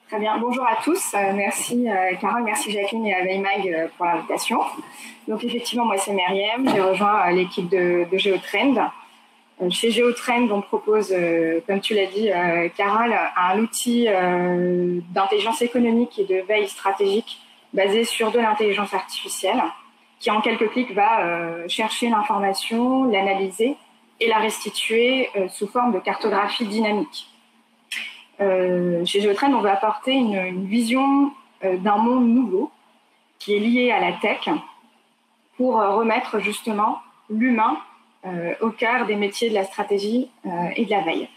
Très bien. Bonjour à tous. Merci Carole, merci Jacqueline et à Veimag pour l'invitation. Donc effectivement, moi c'est Myriam. J'ai rejoint l'équipe de Geotrend. Chez Geotrend, on propose, comme tu l'as dit Carole, un outil d'intelligence économique et de veille stratégique basé sur de l'intelligence artificielle qui en quelques clics va chercher l'information, l'analyser et la restituer sous forme de cartographie dynamique. Chez Geotrend, on veut apporter une vision d'un monde nouveau qui est lié à la tech pour remettre justement l'humain au cœur des métiers de la stratégie et de la veille.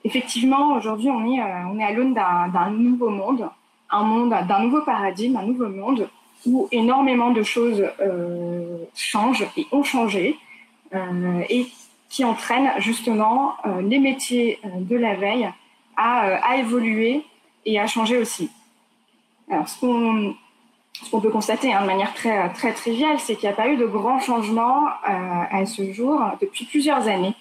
Effectivement, aujourd'hui, on est à l'aune d'un nouveau monde, d'un nouveau paradigme, un nouveau monde où énormément de choses changent et ont changé et qui entraînent justement les métiers de la veille à évoluer et à changer aussi. Alors, ce qu'on peut constater de manière très triviale, c'est qu'il n'y a pas eu de grands changements à ce jour depuis plusieurs années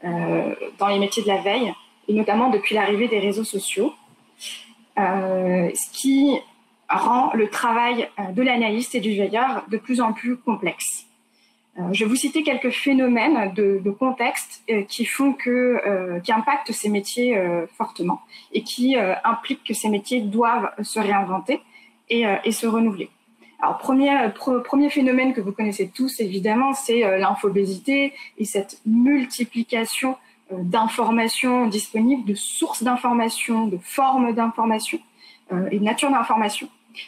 dans les métiers de la veille, et notamment depuis l'arrivée des réseaux sociaux, ce qui rend le travail de l'analyste et du veilleur de plus en plus complexe. Je vais vous citer quelques phénomènes de contexte qui impactent ces métiers fortement et qui impliquent que ces métiers doivent se réinventer et se renouveler. Alors, premier phénomène que vous connaissez tous, évidemment, c'est l'infobésité et cette multiplication d'informations disponibles, de sources d'informations, de formes d'informations et de nature d'information,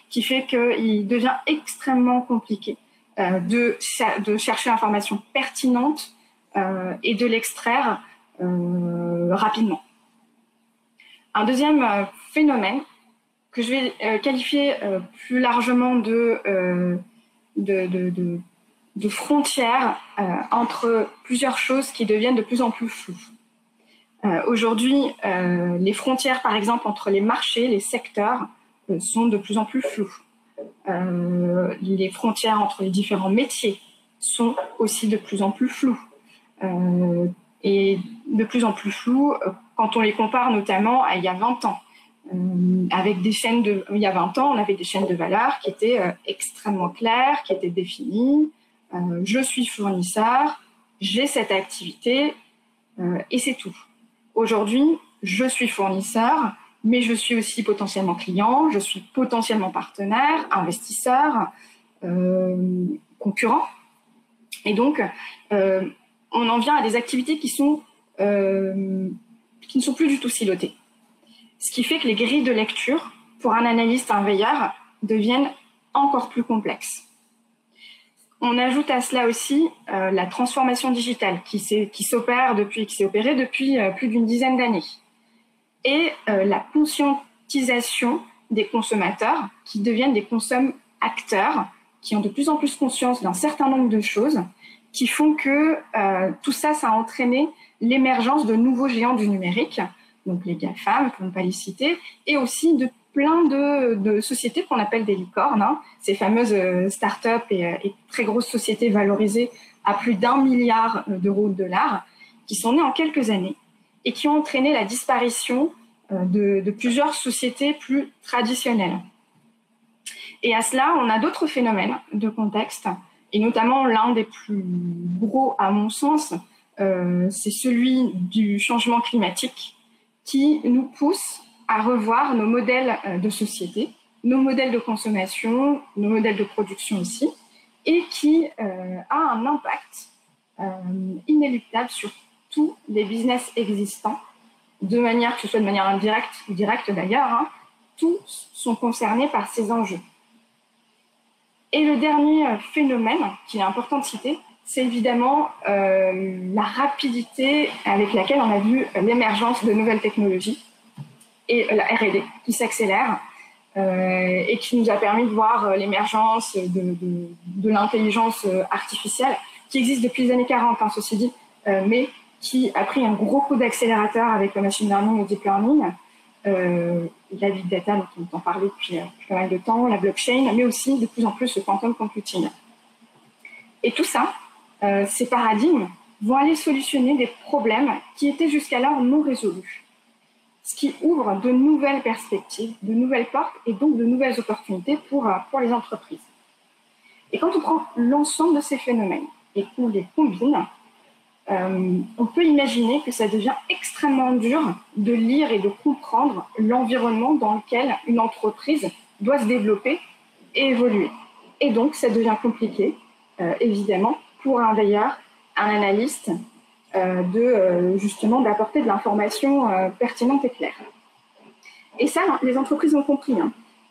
qui fait qu'il devient extrêmement compliqué de chercher l'information pertinente et de l'extraire rapidement. Un deuxième phénomène que je vais qualifier plus largement de frontières entre plusieurs choses qui deviennent de plus en plus floues. Aujourd'hui, les frontières, par exemple, entre les marchés, les secteurs, sont de plus en plus floues. Les frontières entre les différents métiers sont aussi de plus en plus floues. Et de plus en plus floues quand on les compare notamment à il y a 20 ans. Avec des chaînes il y a 20 ans, on avait des chaînes de valeur qui étaient extrêmement claires, qui étaient définies. Je suis fournisseur, j'ai cette activité et c'est tout. Aujourd'hui, je suis fournisseur, mais je suis aussi potentiellement client, je suis potentiellement partenaire, investisseur, concurrent. Et donc, on en vient à des activités qui ne sont plus du tout silotées. Ce qui fait que les grilles de lecture, pour un analyste, un veilleur, deviennent encore plus complexes. On ajoute à cela aussi la transformation digitale qui s'est opérée depuis plus d'une dizaine d'années. Et la conscientisation des consommateurs qui deviennent des consommateurs, qui ont de plus en plus conscience d'un certain nombre de choses, qui font que tout ça a entraîné l'émergence de nouveaux géants du numérique, donc les GAFAM, pour ne pas les citer, et aussi de plein de sociétés qu'on appelle des licornes, ces fameuses start-up et très grosses sociétés valorisées à plus d'1 milliard d'euros de dollars, qui sont nées en quelques années et qui ont entraîné la disparition de plusieurs sociétés plus traditionnelles. Et à cela, on a d'autres phénomènes de contexte, et notamment l'un des plus gros, à mon sens, c'est celui du changement climatique, qui nous pousse à revoir nos modèles de société, nos modèles de consommation, nos modèles de production aussi, et qui a un impact inéluctable sur tous les business existants, que ce soit de manière indirecte ou directe d'ailleurs, tous sont concernés par ces enjeux. Et le dernier phénomène qu'il est important de citer, c'est évidemment la rapidité avec laquelle on a vu l'émergence de nouvelles technologies et la R&D qui s'accélère et qui nous a permis de voir l'émergence de l'intelligence artificielle qui existe depuis les années 40, ceci dit, mais qui a pris un gros coup d'accélérateur avec le machine learning et le deep learning, la big data dont on entend parler depuis pas mal de temps, la blockchain, mais aussi de plus en plus le quantum computing. Et tout ça, ces paradigmes vont aller solutionner des problèmes qui étaient jusqu'alors non résolus. ce qui ouvre de nouvelles perspectives, de nouvelles portes et donc de nouvelles opportunités pour les entreprises. Et quand on prend l'ensemble de ces phénomènes et qu'on les combine, on peut imaginer que ça devient extrêmement dur de lire et de comprendre l'environnement dans lequel une entreprise doit se développer et évoluer. Et donc, ça devient compliqué, évidemment, pour un veilleur, un analyste, justement d'apporter de l'information pertinente et claire. Et ça, les entreprises ont compris,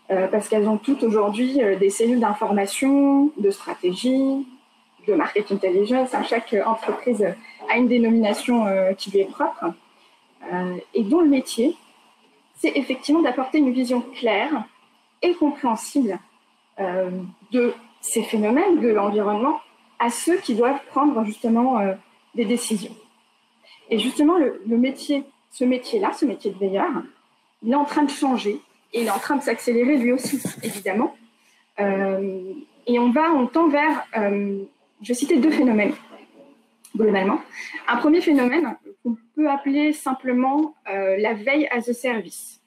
parce qu'elles ont toutes aujourd'hui des cellules d'information, de stratégie, de market intelligence. Chaque entreprise a une dénomination qui lui est propre, et dont le métier, c'est effectivement d'apporter une vision claire et compréhensible de ces phénomènes, de l'environnement, à ceux qui doivent prendre justement des décisions. Et justement, ce métier-là, ce métier de veilleur, il est en train de changer et il est en train de s'accélérer lui aussi, évidemment. Et on tend vers, je vais citer 2 phénomènes, globalement. Un premier phénomène qu'on peut appeler simplement la veille as a service.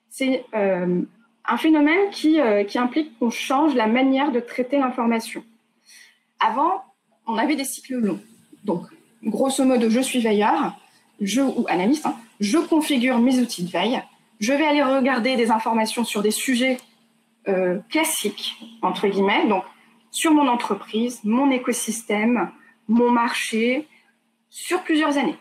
C'est un phénomène qui implique qu'on change la manière de traiter l'information. Avant, on avait des cycles longs. Donc, grosso modo, je suis veilleur, ou analyste, je configure mes outils de veille, je vais aller regarder des informations sur des sujets classiques, entre guillemets, donc sur mon entreprise, mon écosystème, mon marché, sur plusieurs années.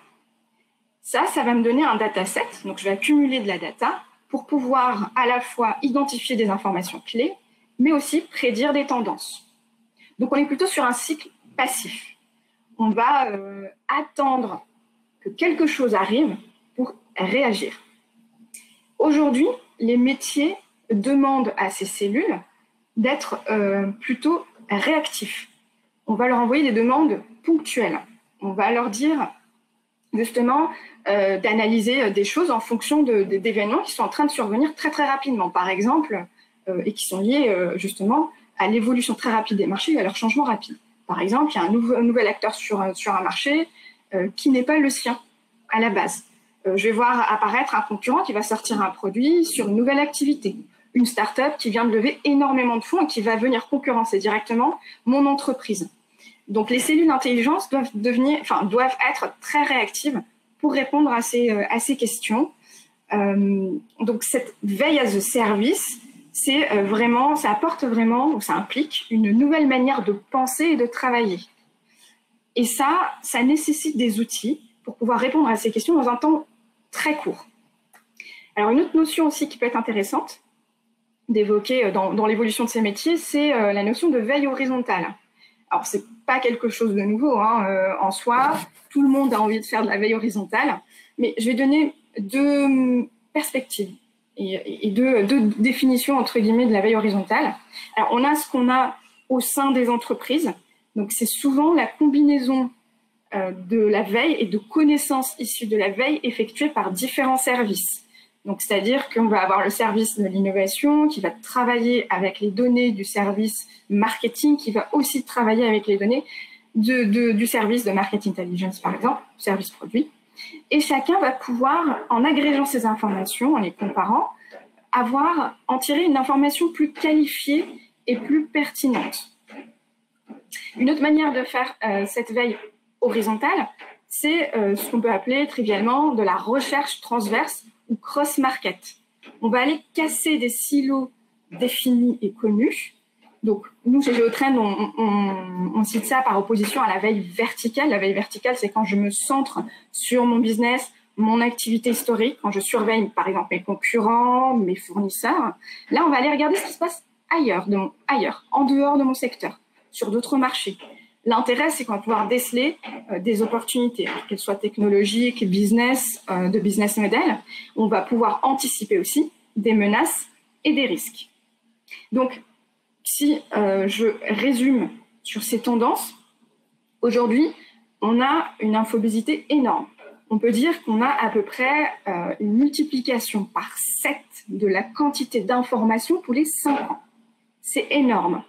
Ça va me donner un dataset, donc je vais accumuler de la data pour pouvoir à la fois identifier des informations clés, mais aussi prédire des tendances. Donc, on est plutôt sur un cycle passif. On va attendre que quelque chose arrive pour réagir. Aujourd'hui, les métiers demandent à ces cellules d'être plutôt réactifs. On va leur envoyer des demandes ponctuelles. On va leur dire justement d'analyser des choses en fonction d'événements qui sont en train de survenir très très rapidement, par exemple, et qui sont liés justement à l'évolution très rapide des marchés et à leur changement rapide. Par exemple, il y a un nouvel acteur sur un marché qui n'est pas le sien à la base. Je vais voir apparaître un concurrent qui va sortir un produit sur une nouvelle activité. Une start-up qui vient de lever énormément de fonds et qui va venir concurrencer directement mon entreprise. Donc, les cellules d'intelligence doivent être très réactives pour répondre à ces questions. Donc, cette veille as a service, ça apporte vraiment, ou ça implique une nouvelle manière de penser et de travailler. Et ça nécessite des outils pour pouvoir répondre à ces questions dans un temps très court. Alors, une autre notion aussi qui peut être intéressante d'évoquer dans l'évolution de ces métiers, c'est la notion de veille horizontale. Alors, c'est pas quelque chose de nouveau en soi. Tout le monde a envie de faire de la veille horizontale. Mais je vais donner 2 perspectives et 2 définitions, entre guillemets, de la veille horizontale. Alors, on a ce qu'on a au sein des entreprises. Donc, c'est souvent la combinaison de la veille et de connaissances issues de la veille effectuées par différents services. Donc, c'est-à-dire qu'on va avoir le service de l'innovation qui va travailler avec les données du service marketing, qui va aussi travailler avec les données du service de market intelligence, par exemple, service produit. Et chacun va pouvoir, en agrégeant ces informations, en les comparant, en tirer une information plus qualifiée et plus pertinente. Une autre manière de faire cette veille horizontale, c'est ce qu'on peut appeler trivialement de la recherche transverse ou cross-market. On va aller casser des silos définis et connus. Donc, nous, chez Géotrend, on cite ça par opposition à la veille verticale. La veille verticale, c'est quand je me centre sur mon business, mon activité historique, quand je surveille, par exemple, mes concurrents, mes fournisseurs. Là, on va aller regarder ce qui se passe ailleurs, en dehors de mon secteur, sur d'autres marchés. L'intérêt, c'est qu'on va pouvoir déceler des opportunités, qu'elles soient technologiques, de business model. On va pouvoir anticiper aussi des menaces et des risques. Donc, si je résume sur ces tendances, aujourd'hui, on a une infobésité énorme. On peut dire qu'on a à peu près une multiplication par 7 de la quantité d'informations tous les 5 ans. C'est énorme.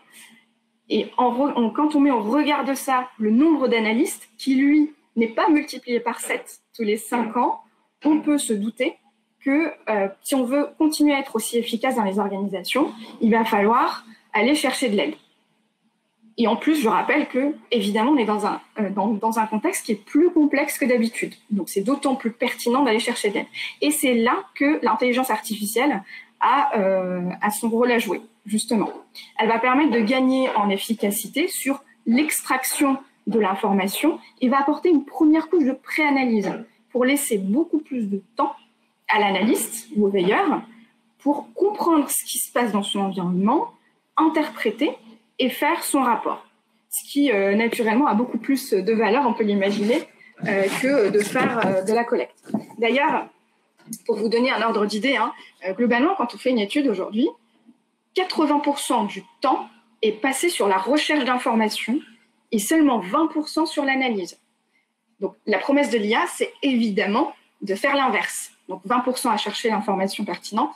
Et quand on met au regard de ça le nombre d'analystes qui, lui, n'est pas multiplié par 7 tous les 5 ans, on peut se douter que si on veut continuer à être aussi efficace dans les organisations, il va falloir aller chercher de l'aide. Et en plus, je rappelle que, évidemment, on est dans un contexte qui est plus complexe que d'habitude. Donc, c'est d'autant plus pertinent d'aller chercher de l'aide. Et c'est là que l'intelligence artificielle a son rôle à jouer, justement. Elle va permettre de gagner en efficacité sur l'extraction de l'information et va apporter une première couche de pré-analyse pour laisser beaucoup plus de temps à l'analyste ou au veilleur pour comprendre ce qui se passe dans son environnement, interpréter et faire son rapport. Ce qui, naturellement, a beaucoup plus de valeur, on peut l'imaginer, que de faire de la collecte. D'ailleurs, pour vous donner un ordre d'idée, globalement, quand on fait une étude aujourd'hui, 80% du temps est passé sur la recherche d'informations et seulement 20% sur l'analyse. Donc, la promesse de l'IA, c'est évidemment de faire l'inverse. Donc, 20% à chercher l'information pertinente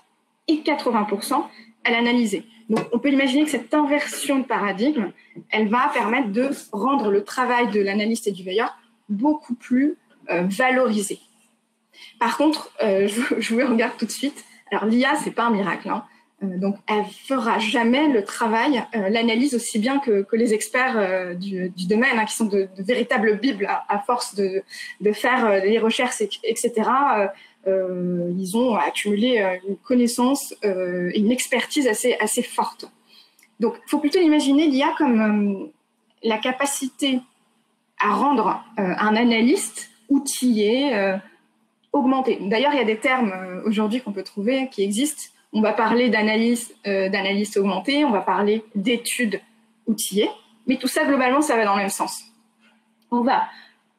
et 80% à l'analyser. Donc, on peut imaginer que cette inversion de paradigme, elle va permettre de rendre le travail de l'analyste et du veilleur beaucoup plus valorisé. Par contre, je vous regarde tout de suite. Alors, l'IA, c'est pas un miracle. Donc, elle fera jamais le travail, l'analyse aussi bien que les experts du domaine, qui sont de véritables bibles à force de faire des recherches, etc. Ils ont accumulé une connaissance et une expertise assez forte. Donc, il faut plutôt imaginer l'IA comme la capacité à rendre un analyste outillé, augmenté. D'ailleurs, il y a des termes aujourd'hui qu'on peut trouver qui existent. On va parler d'analyse augmentée, on va parler d'études outillées, mais tout ça, globalement, ça va dans le même sens. On va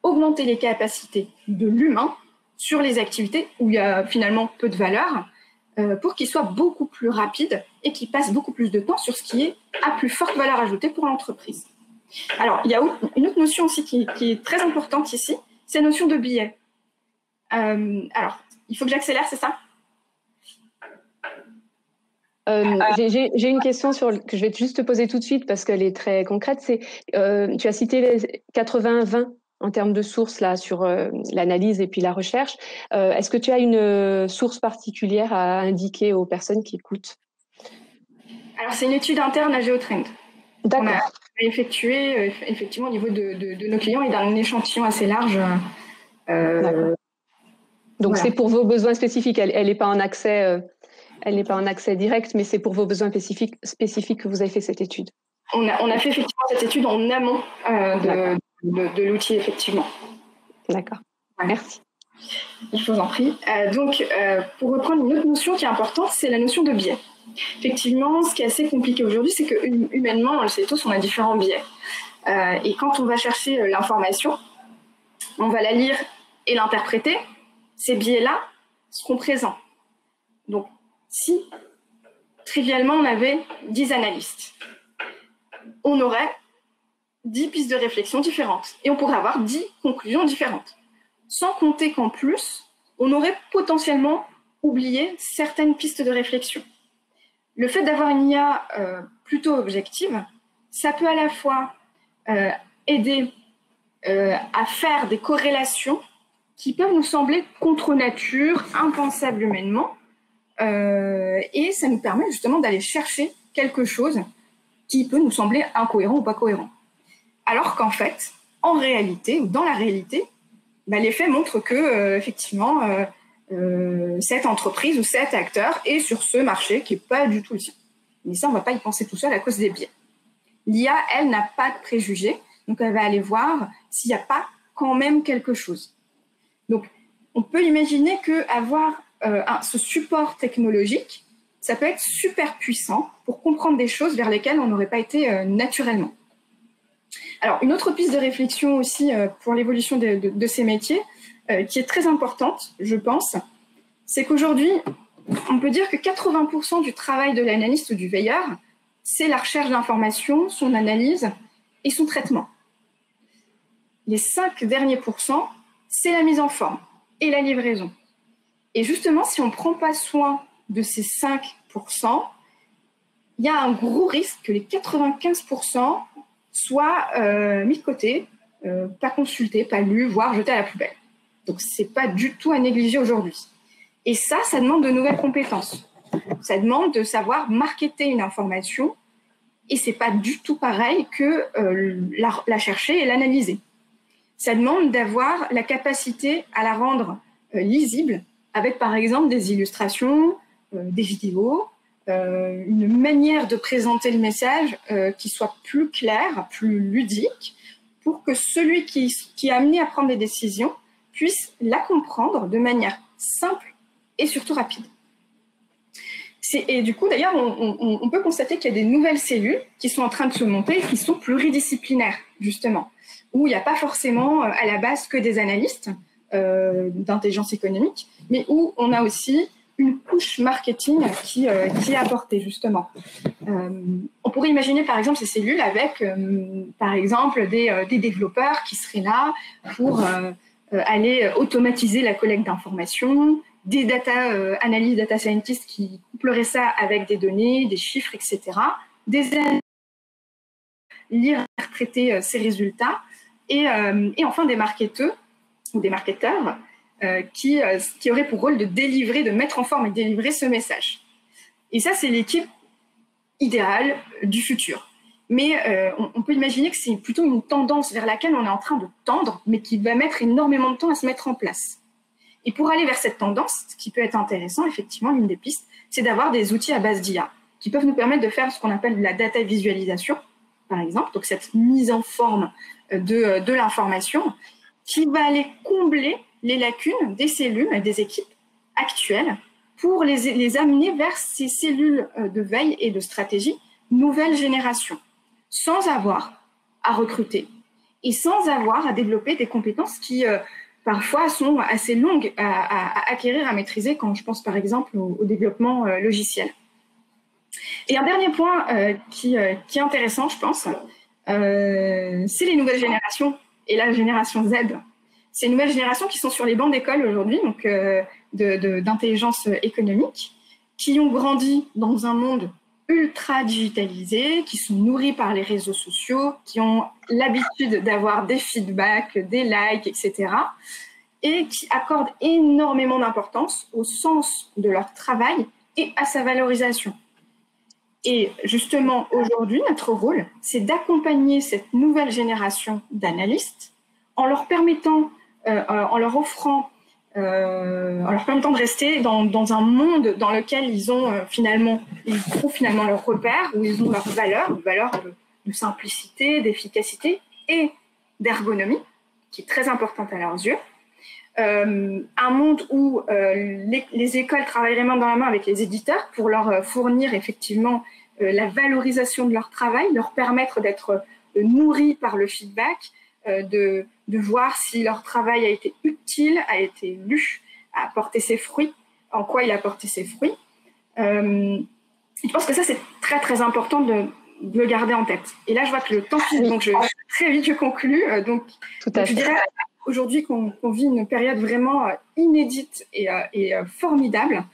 augmenter les capacités de l'humain sur les activités où il y a finalement peu de valeur pour qu'il soit beaucoup plus rapide et qu'il passe beaucoup plus de temps sur ce qui est à plus forte valeur ajoutée pour l'entreprise. Alors, il y a une autre notion aussi qui est très importante ici, c'est la notion de biais. Alors, il faut que j'accélère, c'est ça ? J'ai une question que je vais juste te poser tout de suite parce qu'elle est très concrète. Tu as cité les 80-20 en termes de sources là, sur l'analyse et puis la recherche. Est-ce que tu as une source particulière à indiquer aux personnes qui écoutent ? Alors, c'est une étude interne à Geotrend. D'accord. On a effectué effectivement au niveau de nos clients et d'un échantillon assez large. D'accord. Donc, voilà. C'est pour vos besoins spécifiques. Elle n'est pas en accès... Elle n'est pas en accès direct, mais c'est pour vos besoins spécifiques que vous avez fait cette étude. On a fait effectivement cette étude en amont de l'outil, effectivement. D'accord. Ouais. Merci. Je vous en prie. Donc, pour reprendre une autre notion qui est importante, c'est la notion de biais. Effectivement, ce qui est assez compliqué aujourd'hui, c'est que humainement, on le sait tous, on a différents biais. Et quand on va chercher l'information, on va la lire et l'interpréter. Ces biais-là seront présents. Donc, si, trivialement, on avait 10 analystes, on aurait 10 pistes de réflexion différentes et on pourrait avoir 10 conclusions différentes. Sans compter qu'en plus, on aurait potentiellement oublié certaines pistes de réflexion. Le fait d'avoir une IA plutôt objective, ça peut à la fois aider à faire des corrélations qui peuvent nous sembler contre nature, impensables humainement, et ça nous permet justement d'aller chercher quelque chose qui peut nous sembler incohérent ou pas cohérent. Alors qu'en fait, en réalité, ou dans la réalité, les faits montrent que effectivement, cette entreprise ou cet acteur est sur ce marché qui n'est pas du tout le sien. Mais ça, on ne va pas y penser tout seul à cause des biais. L'IA, elle, n'a pas de préjugés, donc elle va aller voir s'il n'y a pas quand même quelque chose. Donc, on peut imaginer qu'avoir ce support technologique, ça peut être super puissant pour comprendre des choses vers lesquelles on n'aurait pas été naturellement. Alors, une autre piste de réflexion aussi pour l'évolution de ces métiers, qui est très importante, je pense, c'est qu'aujourd'hui, on peut dire que 80% du travail de l'analyste ou du veilleur, c'est la recherche d'informations, son analyse et son traitement. Les 5 derniers pourcents, c'est la mise en forme et la livraison. Et justement, si on ne prend pas soin de ces 5%, il y a un gros risque que les 95% soient mis de côté, pas consultés, pas lus, voire jetés à la poubelle. Donc, ce n'est pas du tout à négliger aujourd'hui. Et ça demande de nouvelles compétences. Ça demande de savoir marketer une information, et c'est pas du tout pareil que la chercher et l'analyser. Ça demande d'avoir la capacité à la rendre lisible, avec par exemple des illustrations, des vidéos, une manière de présenter le message qui soit plus claire, plus ludique, pour que celui qui est amené à prendre des décisions puisse la comprendre de manière simple et surtout rapide. Et du coup, d'ailleurs, on peut constater qu'il y a des nouvelles cellules qui sont en train de se monter et qui sont pluridisciplinaires, justement, où il n'y a pas forcément à la base que des analystes d'intelligence économique, mais où on a aussi une couche marketing qui est apportée, justement. On pourrait imaginer, par exemple, ces cellules avec, par exemple, des développeurs qui seraient là pour aller automatiser la collecte d'informations, des analystes, data scientists qui coupleraient ça avec des données, des chiffres, etc. Des analystes lire, interpréter ces résultats, et enfin des marketeurs ou des marketeurs qui auraient pour rôle de délivrer, de mettre en forme et délivrer ce message. Et ça, c'est l'équipe idéale du futur. Mais on peut imaginer que c'est plutôt une tendance vers laquelle on est en train de tendre, mais qui va mettre énormément de temps à se mettre en place. Et pour aller vers cette tendance, ce qui peut être intéressant, effectivement, l'une des pistes, c'est d'avoir des outils à base d'IA qui peuvent nous permettre de faire ce qu'on appelle de la data visualisation, par exemple, donc cette mise en forme de l'information, qui va aller combler les lacunes des cellules et des équipes actuelles pour les amener vers ces cellules de veille et de stratégie nouvelle génération, sans avoir à recruter et sans avoir à développer des compétences qui parfois sont assez longues à acquérir, à maîtriser, quand je pense par exemple au développement logiciel. Et un dernier point qui est intéressant, je pense, c'est les nouvelles générations et la génération Z. Ces nouvelles générations qui sont sur les bancs d'école aujourd'hui, donc d'intelligence économique, qui ont grandi dans un monde ultra digitalisés, qui sont nourris par les réseaux sociaux, qui ont l'habitude d'avoir des feedbacks, des likes, etc. et qui accordent énormément d'importance au sens de leur travail et à sa valorisation. Et justement, aujourd'hui, notre rôle, c'est d'accompagner cette nouvelle génération d'analystes en leur permettant, en leur offrant, en leur permettant de rester dans un monde dans lequel ils trouvent finalement leurs repères, où ils ont leurs valeurs de simplicité, d'efficacité et d'ergonomie, qui est très importante à leurs yeux. Un monde où les écoles travailleraient main dans la main avec les éditeurs pour leur fournir effectivement la valorisation de leur travail, leur permettre d'être nourris par le feedback, de voir si leur travail a été utile, a été lu, a apporté ses fruits, en quoi il a apporté ses fruits. Je pense que ça, c'est très, très important de le garder en tête. Et là, je vois que le temps file, donc très vite, je conclus. Donc je dirais aujourd'hui qu'on vit une période vraiment inédite et formidable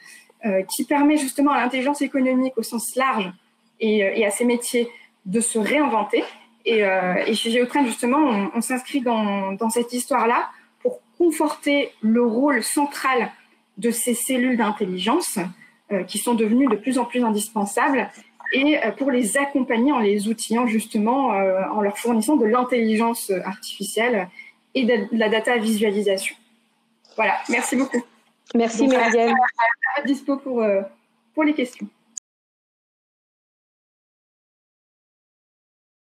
qui permet justement à l'intelligence économique au sens large et à ces métiers de se réinventer. Et chez Géotrend, justement, on s'inscrit dans cette histoire-là pour conforter le rôle central de ces cellules d'intelligence qui sont devenues de plus en plus indispensables et pour les accompagner en les outillant justement, en leur fournissant de l'intelligence artificielle et de la data visualisation. Voilà, merci beaucoup. Merci Myriam. À votre dispo pour les questions.